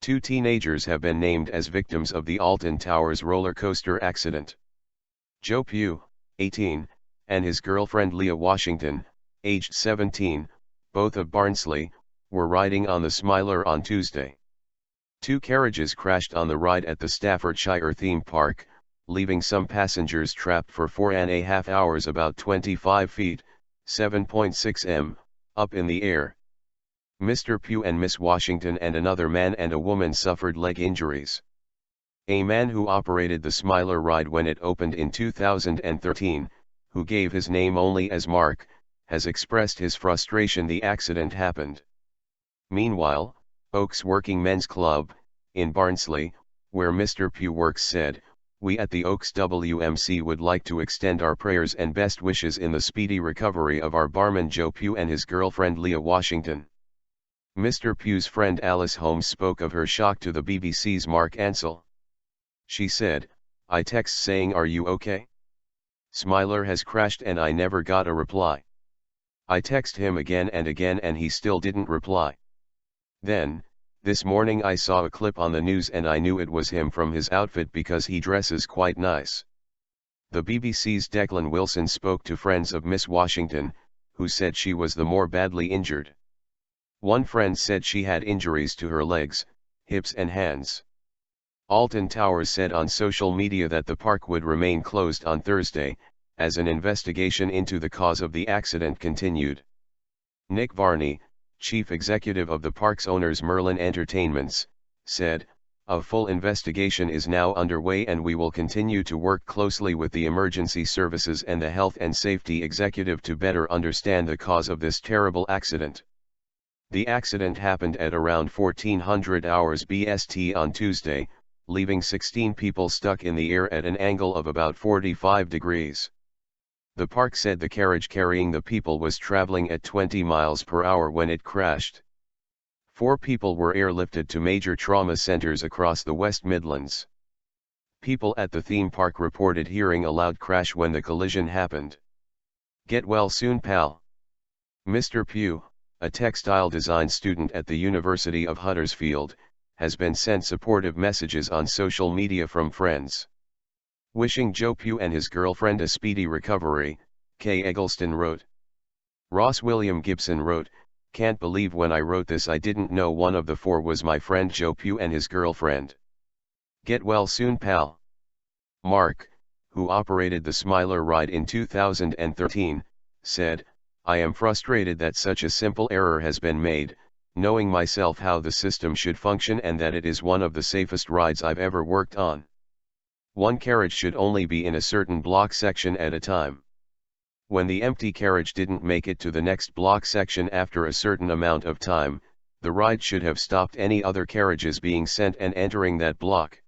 Two teenagers have been named as victims of the Alton Towers roller coaster accident. Joe Pugh, 18, and his girlfriend Leah Washington, aged 17, both of Barnsley, were riding on the Smiler on Tuesday. Two carriages crashed on the ride at the Staffordshire theme park, leaving some passengers trapped for 4.5 hours about 25 feet, 7.6 m, up in the air. Mr Pugh and Miss Washington and another man and a woman suffered leg injuries. A man who operated the Smiler ride when it opened in 2013, who gave his name only as Mark, has expressed his frustration the accident happened. Meanwhile, Oaks Working Men's Club, in Barnsley, where Mr Pugh works said, "We at the Oaks WMC would like to extend our prayers and best wishes in the speedy recovery of our barman Joe Pugh and his girlfriend Leah Washington." Mr Pugh's friend Alice Holmes spoke of her shock to the BBC's Mark Ansell. She said, "I text saying are you okay? Smiler has crashed and I never got a reply. I text him again and he still didn't reply. Then, this morning I saw a clip on the news and I knew it was him from his outfit because he dresses quite nice." The BBC's Declan Wilson spoke to friends of Miss Washington, who said she was the more badly injured. One friend said she had injuries to her legs, hips and hands. Alton Towers said on social media that the park would remain closed on Thursday, as an investigation into the cause of the accident continued. Nick Varney, chief executive of the park's owners Merlin Entertainments, said, "A full investigation is now underway and we will continue to work closely with the emergency services and the health and safety executive to better understand the cause of this terrible accident." The accident happened at around 1400 hours BST on Tuesday, leaving 16 people stuck in the air at an angle of about 45 degrees. The park said the carriage carrying the people was traveling at 20 miles per hour when it crashed. 4 people were airlifted to major trauma centers across the West Midlands. People at the theme park reported hearing a loud crash when the collision happened. "Get well soon, pal." Mr Pugh, a textile design student at the University of Huddersfield, has been sent supportive messages on social media from friends. Wishing Joe Pugh and his girlfriend a speedy recovery, Kay Eggleston wrote. Ross William Gibson wrote, "Can't believe when I wrote this I didn't know one of the 4 was my friend Joe Pugh and his girlfriend. Get well soon, pal." Mark, who operated the Smiler ride in 2013, said, "I am frustrated that such a simple error has been made, knowing myself how the system should function and that it is one of the safest rides I've ever worked on. One carriage should only be in a certain block section at a time. When the empty carriage didn't make it to the next block section after a certain amount of time, the ride should have stopped any other carriages being sent and entering that block.